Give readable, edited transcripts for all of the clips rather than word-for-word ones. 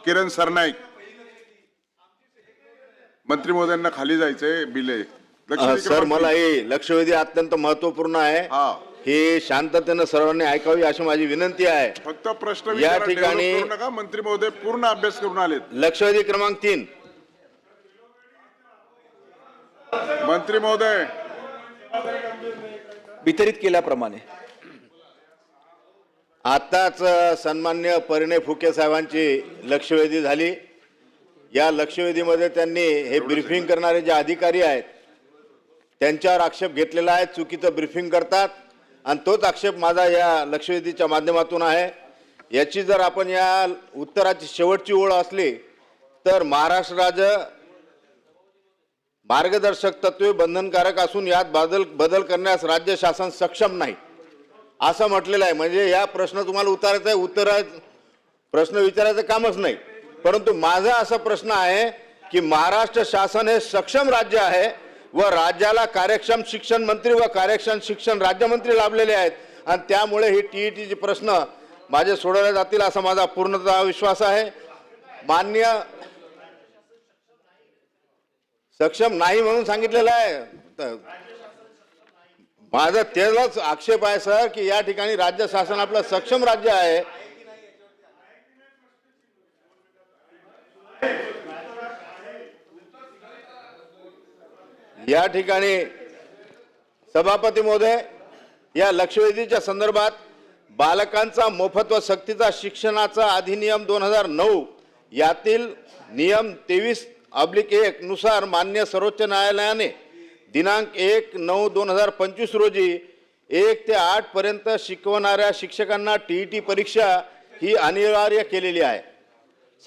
किरण सरनाईक, मंत्री महोदयांना खाली जायचंय. बिले सर, मला हे लक्षवेधी अत्यंत महत्वपूर्ण आहे. हे शांततेने सर्वांनी ऐकावी अशी माझी विनंती आहे. फक्त प्रश्न या ठिकाणी नका. मंत्री महोदय पूर्ण अभ्यास करून आलेत. लक्षवेधी क्रमांक 3. मंत्री महोदय वितरित केल्याप्रमाणे आताच सन्मान्य परिणय फुके साहेबांची लक्षवेधी झाली. या लक्षवेधीमध्ये त्यांनी हे ब्रीफिंग करणारे जे अधिकारी आहेत त्यांच्यावर आक्षेप घेतलेला आहे. चुकीचं ब्रीफिंग करतात आणि तोच आक्षेप माझा या लक्षवेधीच्या माध्यमातून आहे. याची जर आपण या उत्तराची शेवटची ओळ असली तर महाराष्ट्र राज्य मार्गदर्शक तत्वे बंधनकारक असून यात बदल करण्यास राज्य शासन सक्षम नाही असं म्हटलेलं आहे. म्हणजे या प्रश्न तुम्हाला उत्तरायचा आहे, प्रश्न विचारायचं कामच नाही. परंतु माझा असा प्रश्न आहे की महाराष्ट्र शासन हे सक्षम राज्य आहे व राज्याला कार्यक्षम शिक्षण मंत्री व कार्यक्षम शिक्षण राज्यमंत्री लाभलेले आहेत आणि त्यामुळे ही टीईटीचे प्रश्न माझे सोडवले जातील असा माझा पूर्णतः विश्वास आहे. मान्य सक्षम नाही म्हणून सांगितलेलं आहे. माझा त्यालाच आक्षेप आहे सर की या ठिकाणी राज्य शासन आपलं सक्षम राज्य आहे. या ठिकाणी सभापती महोदय, या लक्षवेधीच्या संदर्भात बालकांचा मोफत व सक्तीचा शिक्षणाचा अधिनियम 2009 यातील नियम 23/1 नुसार मान्य सर्वोच्च न्यायालयाने दिनांक 1/9/2025 रोजी 1 ते 8 पर्यंत शिकवणाऱ्या शिक्षकांना टीईटी परीक्षा ही अनिवार्य केलेली आहे.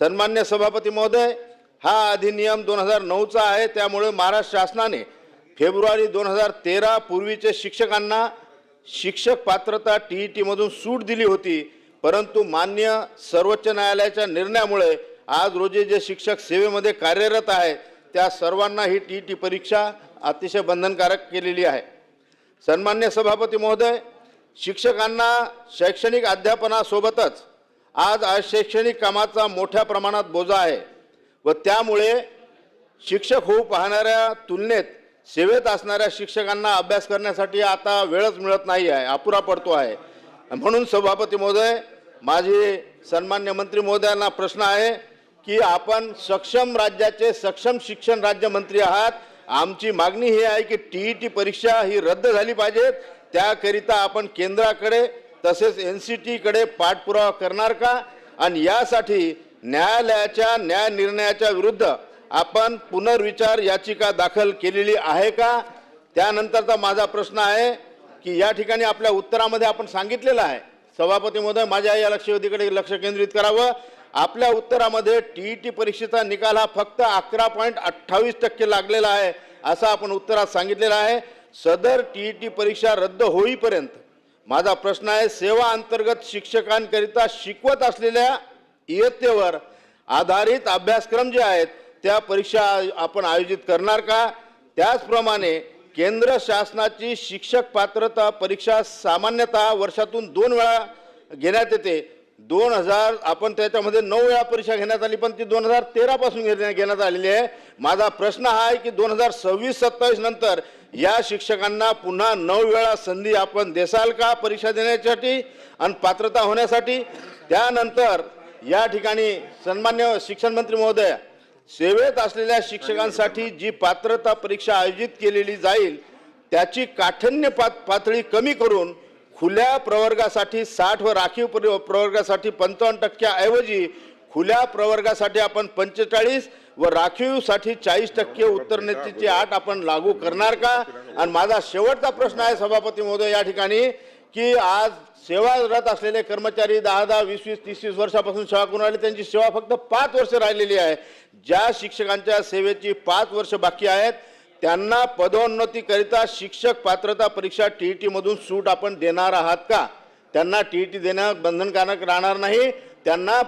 सन्मान्य सभापती महोदय, हा अधिनियम 2009चा आहे. त्यामुळे महाराष्ट्र शासनाने फेब्रुवारी 2013 पूर्वीचे शिक्षकांना शिक्षक पात्रता टीईटी मधून सूट दिली होती. परंतु मान्य सर्वोच्च न्यायालयाच्या निर्णयामुळे आज रोजी जे शिक्षक सेवेमध्ये कार्यरत आहेत त्या सर्वांना ही टीईटी परीक्षा अतिशय बंधनकारक केलेली आहे. सन्मान्य सभापती महोदय, शिक्षकांना शैक्षणिक अध्यापनासोबतच आज अशैक्षणिक कामाचा मोठ्या प्रमाणात बोजा आहे व त्यामुळे शिक्षक होऊ पाहणाऱ्या तुलनेत सेवेत असणाऱ्या शिक्षकांना अभ्यास करण्यासाठी आता वेळच मिळत नाही आहे, अपुरा पडतो आहे. म्हणून सभापती महोदय, माझे सन्मान्य मंत्री महोदयांना प्रश्न आहे की आपण सक्षम राज्याचे सक्षम शिक्षण राज्यमंत्री आहात. आमची मागणी ही आहे की टीईटी परीक्षा ही रद्द झाली पाहिजे. त्याकरिता आपण केंद्राकडे तसेच NCT कडे पाठपुरावा करणार का आणि यासाठी न्यायालयाच्या न्याय निर्णयाच्या विरुद्ध आपण पुनर्विचार याचिका दाखल केलेली आहे का? त्यानंतरचा माझा प्रश्न आहे की या ठिकाणी आपल्या उत्तरामध्ये आपण सांगितलेलं आहे, सभापती महोदय माझ्या या लक्षवेधीकडे लक्ष केंद्रित करावं. आपल्या उत्तरामध्ये टीईटी परीक्षेचा निकाल हा फक्त 11.28% लागलेला आहे असं आपण उत्तरात सांगितलेलं आहे. सदर टीईटी परीक्षा रद्द होईपर्यंत माझा प्रश्न आहे, सेवा अंतर्गत शिक्षकांकरिता शिकवत असलेल्या इयत्तेवर आधारित अभ्यासक्रम जे आहेत त्या परीक्षा आपण आयोजित करणार का? त्याचप्रमाणे केंद्र शासनाची शिक्षक पात्रता परीक्षा सामान्यतः वर्षातून 2 वेळा घेण्यात येते. 2000 आपण त्याच्यामध्ये 9 वेळा परीक्षा घेण्यात आली, पण ती 2013 पासून घेण्यात आलेली आहे. माझा प्रश्न हा आहे की 2026-27 नंतर या शिक्षकांना पुन्हा 9 वेळा संधी आपण देसाल का परीक्षा देण्यासाठी आणि पात्रता होण्यासाठी? त्यानंतर या ठिकाणी सन्मान्य शिक्षण मंत्री महोदय, सेवेत असलेल्या शिक्षकांसाठी जी पात्रता परीक्षा आयोजित केलेली जाईल त्याची काठिण्य पातळी कमी करून खुल्या प्रवर्गासाठी 60 व राखीव प्रवर्गासाठी 55% ऐवजी खुल्या प्रवर्गासाठी आपण 45 व राखीवसाठी 40% उत्तरनीतीची अट आपण लागू करणार का? आणि माझा शेवटचा प्रश्न आहे सभापती महोदय या ठिकाणी की आज सेवारत असलेले कर्मचारी 10-10, 20-20, 30-30 वर्षापासून सेवा करून राहिले, त्यांची सेवा फक्त 5 वर्ष राहिलेली आहे. ज्या शिक्षकांच्या सेवेची 5 वर्ष बाकी आहेत त्यांना पदोन्नतीकरिता शिक्षक पात्रता परीक्षा टीईटी मधून सूट आपण देणार आहात का? त्यांना टीईटी देणं बंधनकारक राहणार नाही, त्यांना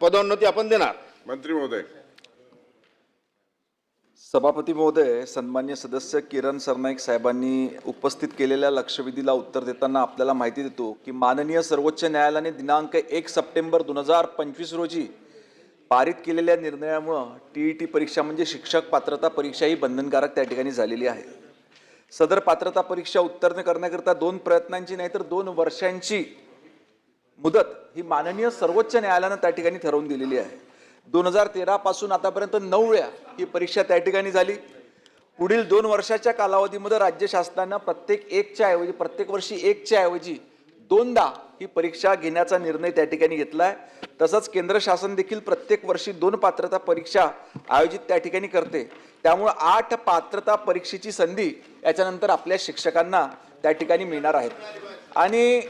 पदोन्नती आपण देणार. मंत्री महोदय, सभापती महोदय, सन्मान्य सदस्य किरण सरनाईक साहेबांनी उपस्थित केलेल्या लक्षवेधीला उत्तर देताना आपल्याला माहिती देतो की माननीय सर्वोच्च न्यायालयाने दिनांक 1 सप्टेंबर 2025 रोजी पारित केलेल्या निर्णयामुळं TET परीक्षा म्हणजे शिक्षक पात्रता परीक्षा ही बंधनकारक त्या ठिकाणी झालेली आहे. सदर पात्रता परीक्षा उत्तीर्ण करण्याकरता 2 प्रयत्नांची नाही तर 2 वर्षांची मुदत ही माननीय सर्वोच्च न्यायालयानं त्या ठिकाणी ठरवून दिलेली आहे. 2013 पासून आतापर्यंत 9 वेळा ही परीक्षा त्या ठिकाणी झाली. पुढील 2 वर्षाच्या कालावधीमध्ये राज्य शासनानं प्रत्येक वर्षी एकच्या ऐवजी 2दा ही परीक्षा घेण्याचा निर्णय त्या ठिकाणी घेतला आहे. तसंच केंद्र शासन देखील प्रत्येक वर्षी 2 पात्रता परीक्षा आयोजित त्या ठिकाणी करते. त्यामुळे 8 पात्रता परीक्षेची संधी याच्यानंतर आपल्या शिक्षकांना त्या ठिकाणी मिळणार आहेत. आणि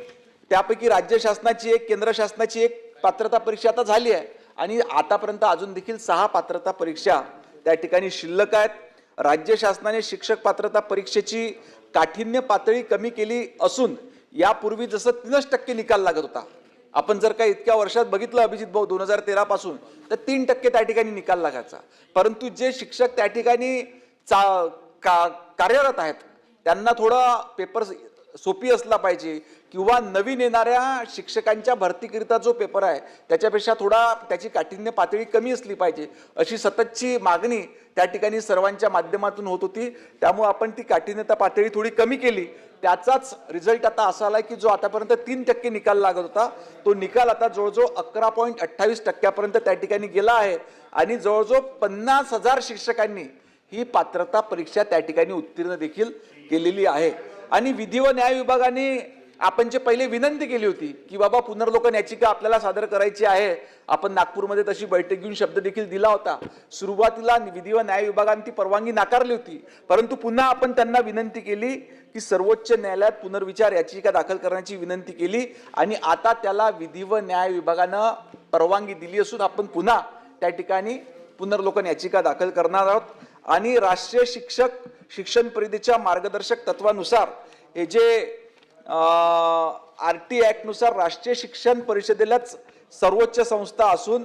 त्यापैकी राज्य शासनाची एक, केंद्र शासनाची एक पात्रता परीक्षा आता झाली आहे आणि आतापर्यंत अजून देखील 6 पात्रता परीक्षा त्या ठिकाणी शिल्लक आहेत. राज्य शासनाने शिक्षक पात्रता परीक्षेची काठिण्य पातळी कमी केली असून यापूर्वी जसं 3% निकाल लागत होता, आपण जर का इतक्या वर्षात बघितलं अभिजित भाऊ 2013 पासून, तर 3% त्या ठिकाणी निकाल लागायचा. परंतु जे शिक्षक त्या ठिकाणी कार्यरत आहेत त्यांना थोडा पेपर सोपी असला पाहिजे किंवा नवीन येणाऱ्या शिक्षकांच्या भरतीकरिता जो पेपर आहे त्याच्यापेक्षा थोडा त्याची काठिण्य पातळी कमी असली पाहिजे अशी सततची मागणी त्या ठिकाणी सर्वांच्या माध्यमातून होत होती. त्यामुळे आपण ती काठिण्यता पातळी थोडी कमी केली. त्याचाच रिझल्ट आता असा आला की जो आतापर्यंत 3% निकाल लागत होता तो निकाल आता जवळजवळ 11.28% त्या ठिकाणी गेला आहे आणि जवळजवळ 50,000 शिक्षकांनी ही पात्रता परीक्षा त्या ठिकाणी उत्तीर्ण देखील केलेली आहे. आणि विधी व न्याय विभागाने आपण जे पहिले विनंती केली होती की बाबा पुनर्लोकन याचिका आपल्याला सादर करायची आहे, आपण नागपूरमध्ये तशी बैठक घेऊन शब्द देखील दिला होता. सुरुवातीला विधी व न्याय विभागाने ती परवानगी नाकारली होती, परंतु पुन्हा आपण त्यांना विनंती केली की सर्वोच्च न्यायालयात पुनर्विचार याचिका दाखल करण्याची विनंती केली आणि आता त्याला विधी व न्याय विभागानं परवानगी दिली असून आपण पुन्हा त्या ठिकाणी पुनर्लोकन याचिका दाखल करणार आहोत. आणि राष्ट्रीय शिक्षक शिक्षण परिषदेच्या मार्गदर्शक तत्वानुसार हे जे RT ऍक्ट नुसार राष्ट्रीय शिक्षण परिषदेलाच सर्वोच्च संस्था असून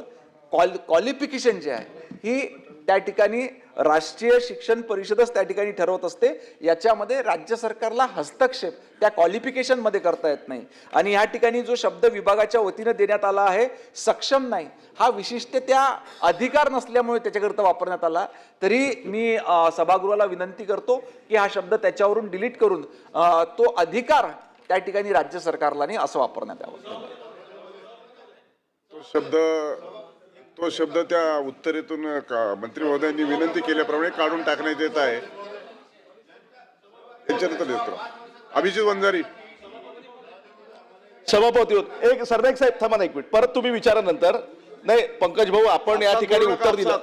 क्वालिफिकेशन जे आहे ही त्या ठिकाणी राष्ट्रीय शिक्षण परिषदच त्या ठिकाणी ठरवत असते. याच्यामध्ये राज्य सरकारला हस्तक्षेप त्या क्वालिफिकेशन मध्ये करता येत नाही. आणि या ठिकाणी जो शब्द विभागाच्या वतीने देण्यात आला आहे सक्षम नाही, हा विशिष्ट त्या अधिकार नसल्यामुळे त्याच्याकरता वापरण्यात आला. तरी मी सभागृहाला विनंती करतो की हा शब्द त्याच्यावरून डिलीट करून तो अधिकार त्या ठिकाणी राज्य सरकारला नाही असं वापरण्यात यावं. तो शब्द त्या उत्तरेतून मंत्री महोदयांनी विनंती केल्याप्रमाणे काढून टाकण्यात येत आहे. त्यांच्यानंतर देतो अभिजित वंजारी. सभापती एक सरनाईक साहेब थांबा ना एक मिनिट, परत तुम्ही विचारानंतर. नाही पंकज भाऊ, आपण या ठिकाणी उत्तर दिलं.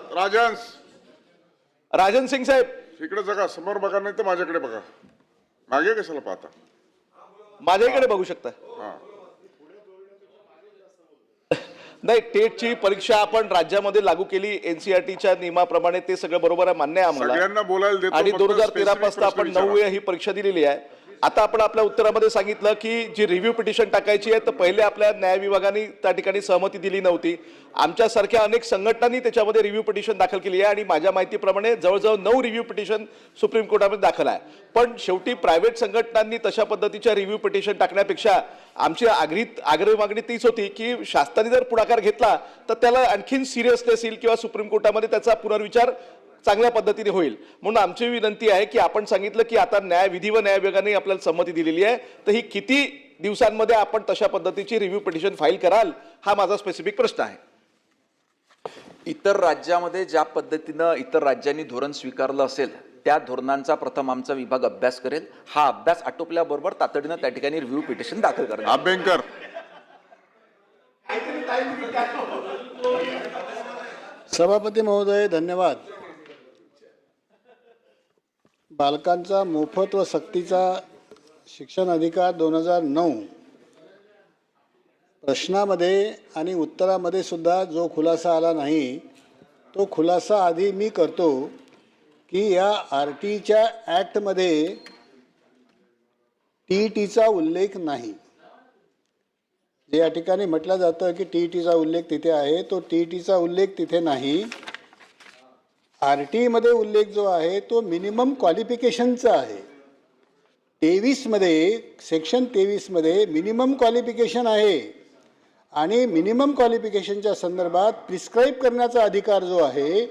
राजन सिंग साहेब इकडे बघा, समोर बघा नाही तर माझ्याकडे बघा. मागे कशाला पाहता? माझ्याकडे बघू शकता. हा, नाही, टेटची परीक्षा आपण राज्यामध्ये लागू केली NCERTच्या नियमाप्रमाणे, ते सगळं बरोबर आहे, मान्य आहे आम्हाला. सगळ्यांना बोलायला देतो. आणि फक्त 2013 पासून specific आपण प्रश्न 9 वेळा ही परीक्षा दिलेली आहे. आता आपण आपल्या उत्तरामध्ये सांगितलं की जी रिव्ह्यू पिटिशन टाकायची आहे तर पहिले आपल्या न्याय विभागाने त्या ठिकाणी सहमती दिली नव्हती. आमच्यासारख्या अनेक संघटनांनी त्याच्यामध्ये रिव्ह्यू पिटिशन दाखल केली आहे आणि माझ्या माहितीप्रमाणे जवळजवळ 9 रिव्ह्यू पिटिशन सुप्रीम कोर्टामध्ये दाखल आहे. पण शेवटी प्रायव्हेट संघटनांनी तशा पद्धतीच्या रिव्ह्यू पिटिशन टाकण्यापेक्षा आमची आग्रह मागणी तीच होती की शासनाने जर पुढाकार घेतला तर त्याला आणखीन सिरियसनेस येईल किंवा सुप्रीम कोर्टामध्ये त्याचा पुनर्विचार चांगल्या पद्धतीने होईल. म्हणून आमची विनंती आहे की आपण सांगितलं की आता विधी व न्याय विभागाने आपल्याला संमती दिलेली आहे, तर ही किती दिवसांमध्ये आपण तशा पद्धतीची रिव्ह्यू पिटिशन फाईल कराल, हा माझा स्पेसिफिक प्रश्न आहे. इतर राज्यामध्ये ज्या पद्धतीनं इतर राज्यांनी धोरण स्वीकारलं असेल त्या धोरणांचा प्रथम आमचा विभाग अभ्यास करेल. हा अभ्यास आटोपल्याबरोबर तातडीनं त्या ठिकाणी रिव्ह्यू पिटिशन दाखल करेल. अभ्यंकर. सभापती महोदय धन्यवाद. बालकांचा मोफत व सक्तीचा शिक्षण अधिकार 2009 प्रश्नामध्ये आणि उत्तरामध्ये सुद्धा जो खुलासा आला नाही तो खुलासा आधी मी करतो की या RTच्या ॲक्टमध्ये TETचा उल्लेख नाही. जे या ठिकाणी म्हटलं जातं की TETचा उल्लेख तिथे आहे, तो TETचा उल्लेख तिथे नाही. RT मध्ये उल्लेख जो आहे तो मिनिमम क्वालिफिकेशनचा आहे. 23मध्ये सेक्शन 23मध्ये मिनिमम क्वालिफिकेशन आहे आणि मिनिमम क्वालिफिकेशनच्या संदर्भात प्रिस्क्राईब करण्याचा अधिकार जो आहे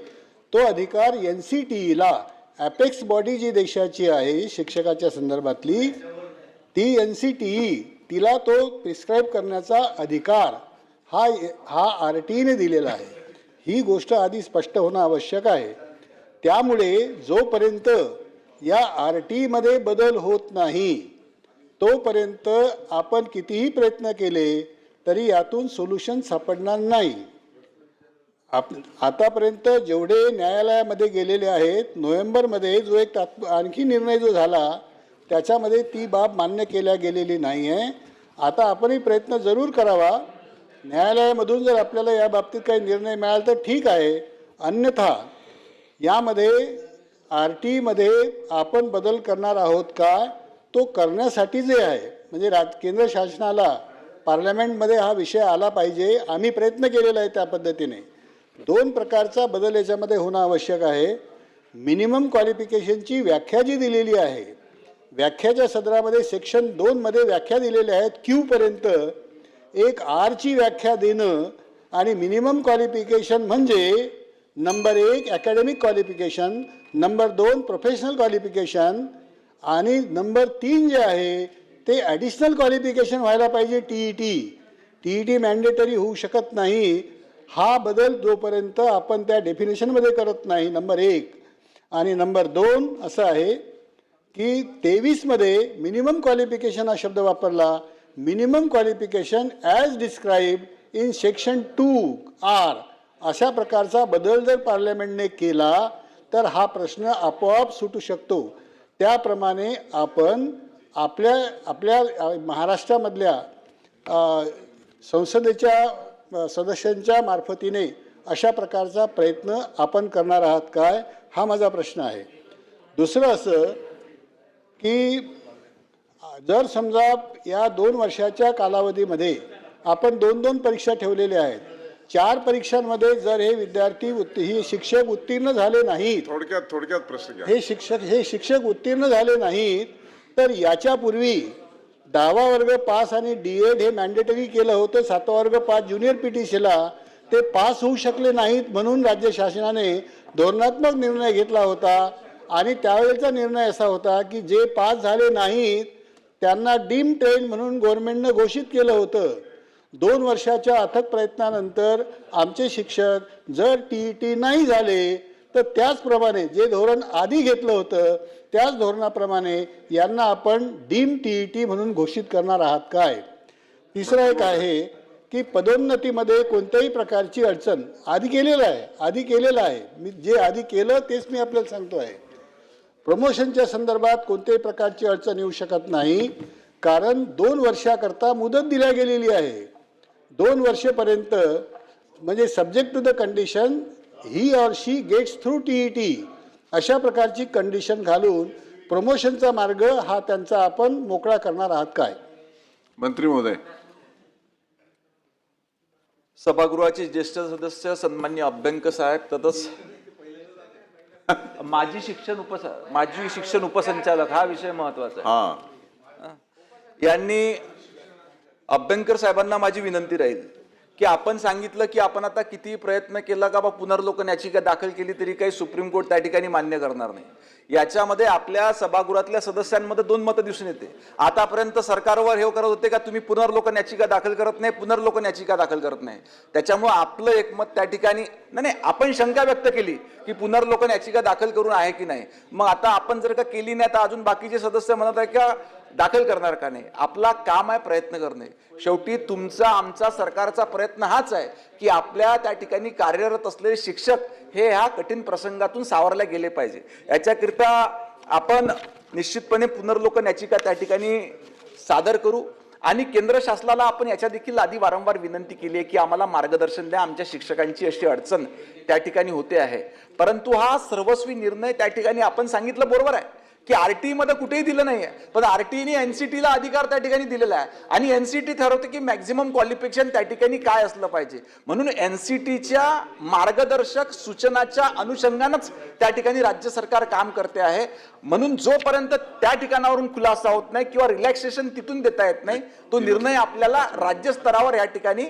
तो अधिकार NCTEला ॲपेक्स बॉडी जी देशाची आहे शिक्षकाच्या संदर्भातली ती NCTE तिला तो प्रिस्क्राईब करण्याचा अधिकार हा RTने दिलेला आहे. ही गोष्ट आधी स्पष्ट होणं आवश्यक आहे. त्यामुळे जोपर्यंत या RTमध्ये बदल होत नाही तोपर्यंत आपण कितीही प्रयत्न केले तरी यातून सोल्युशन सापडणार नाही. आतापर्यंत जेवढे न्यायालयामध्ये गेलेले आहेत नोव्हेंबरमध्ये जो एक आणखी निर्णय जो झाला त्याच्यामध्ये ती बाब मान्य केल्या गेलेली नाही आहे. आता आपणही प्रयत्न जरूर करावा. न्यायालयामधून जर आपल्याला या बाबतीत काही निर्णय मिळाला तर ठीक आहे, अन्यथा यामध्ये RTमध्ये आपण बदल करणार आहोत का तो करण्यासाठी जे आहे म्हणजे केंद्र शासनाला पार्लमेंटमध्ये हा विषय आला पाहिजे. आम्ही प्रयत्न केलेला आहे त्या पद्धतीने. 2 प्रकारचा बदल याच्यामध्ये होणं आवश्यक आहे. मिनिमम क्वालिफिकेशनची व्याख्या जी दिलेली आहे व्याख्याच्या सदरामध्ये सेक्शन 2मध्ये व्याख्या दिलेल्या आहेत Q एक Rची व्याख्या देणं आणि मिनिमम क्वालिफिकेशन म्हणजे number 1 academic qualification, number 2 professional qualification आणि नंबर 3 जे आहे ते ॲडिशनल क्वालिफिकेशन व्हायला पाहिजे. TET मॅन्डेटरी होऊ शकत नाही. हा बदल जोपर्यंत आपण त्या डेफिनेशनमध्ये करत नाही नंबर 1 आणि नंबर 2 असं आहे की 23मध्ये मिनिमम क्वालिफिकेशन हा शब्द वापरला. Minimum qualification as describe in section 2R अशा प्रकारचा बदल जर पार्लमेंटने केला तर हा प्रश्न आपोआप सुटू शकतो. त्याप्रमाणे आपण आपल्या महाराष्ट्रामधल्या संसदेच्या सदस्यांच्या मार्फतीने अशा प्रकारचा प्रयत्न आपण करणार आहात काय हा माझा प्रश्न आहे. दुसरं असं की जर समजा या 2 वर्षाच्या कालावधीमध्ये आपण 2 परीक्षा ठेवलेल्या आहेत. 4 परीक्षांमध्ये जर हे विद्यार्थी हे शिक्षक उत्तीर्ण झाले नाहीत थोडक्यात प्रश्न घ्या. हे शिक्षक उत्तीर्ण झाले नाहीत तर याच्यापूर्वी 10वा वर्ग पास आणि D.Ed हे मॅन्डेटरी केलं होतं. 7वा वर्ग पास ज्युनियर PTCला ते पास होऊ शकले नाहीत म्हणून राज्य शासनाने धोरणात्मक निर्णय घेतला होता आणि त्यावेळेचा निर्णय असा होता की जे पास झाले नाहीत त्यांना डीम ट्रेन म्हणून गव्हर्नमेंटनं घोषित केलं होतं. 2 वर्षाच्या अथक प्रयत्नानंतर आमचे शिक्षक जर TET नाही झाले तर त्याचप्रमाणे जे धोरण आधी घेतलं होतं त्याच धोरणाप्रमाणे यांना आपण डीम TET म्हणून घोषित करणार आहात काय. तिसरं एक आहे की पदोन्नतीमध्ये कोणत्याही प्रकारची अडचण आधी केलेलं आहे. मी जे आधी केलं तेच मी आपल्याला सांगतो आहे. प्रमोशनच्या संदर्भात कोणत्याही प्रकारची अडचण येऊ शकत नाही कारण 2 वर्षाकरता मुदत दिल्या गेलेली आहे. 2 वर्षेपर्यंत म्हणजे subject to the condition he or she gets through TET अशा प्रकारची कंडिशन घालून प्रमोशनचा मार्ग हा त्यांचा आपण मोकळा करणार आहात काय. मंत्री महोदय. सभागृहाचे ज्येष्ठ सदस्य सन्माननीय अभ्यंकर साहेब तसंच माजी शिक्षण उपसंचालक हा विषय महत्वाचा आहे. यांनी अभ्यंकर साहेबांना माझी विनंती राहील की आपण सांगितलं की आपण आता किती प्रयत्न केला का बा पुनर्लोकन याचिका दाखल केली तरी काही सुप्रीम कोर्ट त्या ठिकाणी मान्य करणार नाही. याच्यामध्ये आपल्या सभागृहातल्या सदस्यांमध्ये 2 मतं दिसून येते. आतापर्यंत सरकारवर हे करत होते का तुम्ही पुनर्लोकन याचिका दाखल करत नाही. त्याच्यामुळे आपलं एकमत त्या ठिकाणी नाही आपण शंका व्यक्त केली की पुनर्लोकन याचिका दाखल करून आहे की नाही. मग आता आपण जर का केली नाही तर अजून बाकीचे सदस्य म्हणत आहे का दाखल करणार का नाही. आपला काम आहे प्रयत्न करणे. शेवटी तुमचा आमचा सरकारचा प्रयत्न हाच आहे की आपल्या त्या ठिकाणी कार्यरत असलेले शिक्षक हे ह्या कठीण प्रसंगातून सावरले गेले पाहिजे. याच्याकरिता आपण निश्चितपणे पुनर्लोकन याचिका त्या ठिकाणी सादर करू आणि केंद्र शासनाला आपण याच्या देखील आधी वारंवार विनंती केली आहे की आम्हाला मार्गदर्शन द्या. आमच्या शिक्षकांची अशी अडचण त्या ठिकाणी होते आहे. परंतु हा सर्वस्वी निर्णय त्या ठिकाणी आपण सांगितलं बरोबर आहे की आरटीई मध्ये कुठेही दिलं नाहीये, पण आरटीईने एनसीटीला अधिकार त्या ठिकाणी दिलेला आहे आणि एनसीटी ठरवते की मॅक्झिमम क्वालिफिकेशन त्या ठिकाणी काय असलं पाहिजे. म्हणून एनसीटीच्या मार्गदर्शक सूचनाच्या अनुषंगानंच त्या ठिकाणी राज्य सरकार काम करते आहे. म्हणून जोपर्यंत त्या ठिकाणावरून खुलासा होत नाही किंवा रिलॅक्सेशन तिथून देता येत नाही, तो निर्णय आपल्याला राज्य स्तरावर या ठिकाणी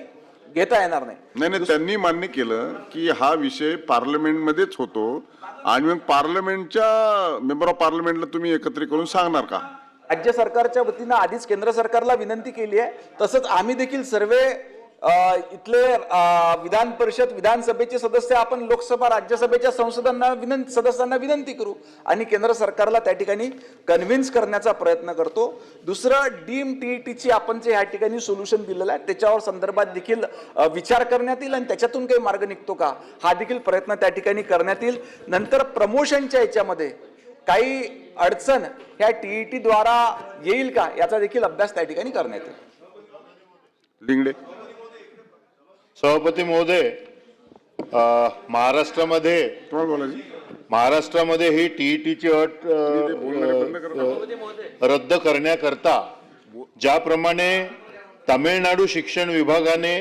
घेता येणार नाही. नाही, त्यांनी मान्य केलं की हा विषय पार्लमेंटमध्येच होतो आणि मग पार्लमेंटच्या मेंबर ऑफ पार्लमेंटला तुम्ही एकत्रित करून सांगणार का? राज्य सरकारच्या वतीनं आधीच केंद्र सरकारला विनंती केली आहे. तसंच आम्ही देखील सर्व इथले विधान परिषद विधानसभेचे सदस्य आपण लोकसभा राज्यसभेच्या सदस्यांना विनंती करू आणि केंद्र सरकारला त्या ठिकाणी कन्व्हिन्स करण्याचा प्रयत्न करतो. दुसरं डीम टीईटीची आपण जे या ठिकाणी सोल्युशन दिलेलं आहे त्याच्यावर संदर्भात देखील विचार करण्यात येईल आणि त्याच्यातून काही मार्ग निघतो का हा देखील प्रयत्न त्या ठिकाणी करण्यात येईल. नंतर प्रमोशनच्या याच्यामध्ये काही अडचण ह्या टीईटी द्वारा येईल का याचा देखील अभ्यास त्या ठिकाणी करण्यात येईल. लिंगडे. सभापती महोदय, महाराष्ट्रामध्ये ही टीईटीची अट रद्द करण्याकरता ज्याप्रमाणे तामिळनाडू शिक्षण विभागाने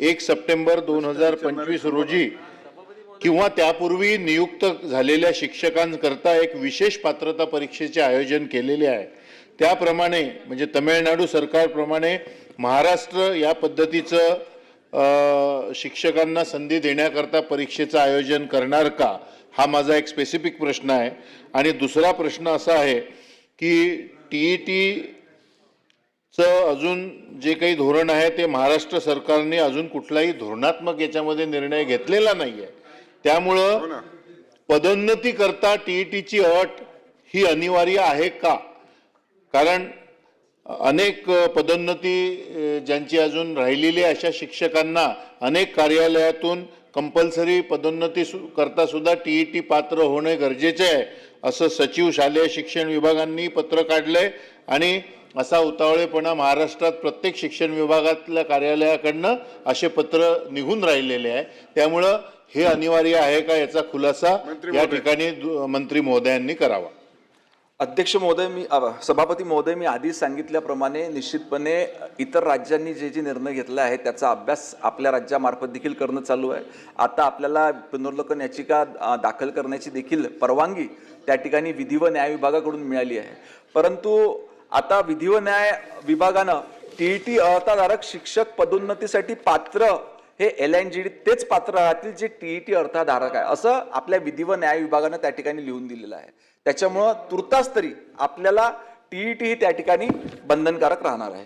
1 सप्टेंबर 2025 रोजी किंवा त्यापूर्वी नियुक्त झालेल्या शिक्षकांकरता एक विशेष पात्रता परीक्षेचे आयोजन केलेले आहे, त्याप्रमाणे म्हणजे तामिळनाडू सरकारप्रमाणे महाराष्ट्र या पद्धतीचं शिक्षकांना संधी देण्याकरता परीक्षेचं आयोजन करणार का, हा माझा एक स्पेसिफिक प्रश्न आहे. आणि दुसरा प्रश्न असा आहे की टीईटीचं अजून जे काही धोरण आहे ते महाराष्ट्र सरकारने अजून कुठलाही धोरणात्मक याच्यामध्ये निर्णय घेतलेला नाही आहे. त्यामुळं पदोन्नती करता टीईटीची अट ही अनिवार्य आहे का? कारण अनेक पदोन्नती ज्यांची अजून राहिलेली अशा शिक्षकांना अनेक कार्यालयातून कंपल्सरी पदोन्नती करता सुद्धा टीईटी पात्र होणे गरजेचे आहे असं सचिव शालेय शिक्षण विभागांनी पत्र काढलंय आणि असा उतावळेपणा महाराष्ट्रात प्रत्येक शिक्षण विभागातल्या कार्यालयाकडनं असे पत्र निघून राहिलेले आहे. त्यामुळं हे अनिवार्य आहे का याचा खुलासा या ठिकाणी मंत्री महोदयांनी करावा. अध्यक्ष महोदय, सभापती महोदय, मी आधीच सांगितल्याप्रमाणे निश्चितपणे इतर राज्यांनी जे निर्णय घेतला आहे त्याचा अभ्यास आपल्या राज्यामार्फत देखील करणं चालू आहे. आता आपल्याला पुनर्वलोकन याचिका दाखल करण्याची देखील परवानगी त्या ठिकाणी विधी व न्याय विभागाकडून मिळाली आहे. परंतु आता विधी व न्याय विभागानं टीईटी अर्थधारक शिक्षक पदोन्नतीसाठी पात्र हे LNGD तेच पात्र राहतील जे टीईटी अर्थधारक आहे असं आपल्या विधी व न्याय विभागानं त्या ठिकाणी लिहून दिलेलं आहे. त्याच्यामुळं तुर्तास तरी आपल्याला टीईटी ही त्या ठिकाणी बंधनकारक राहणार आहे.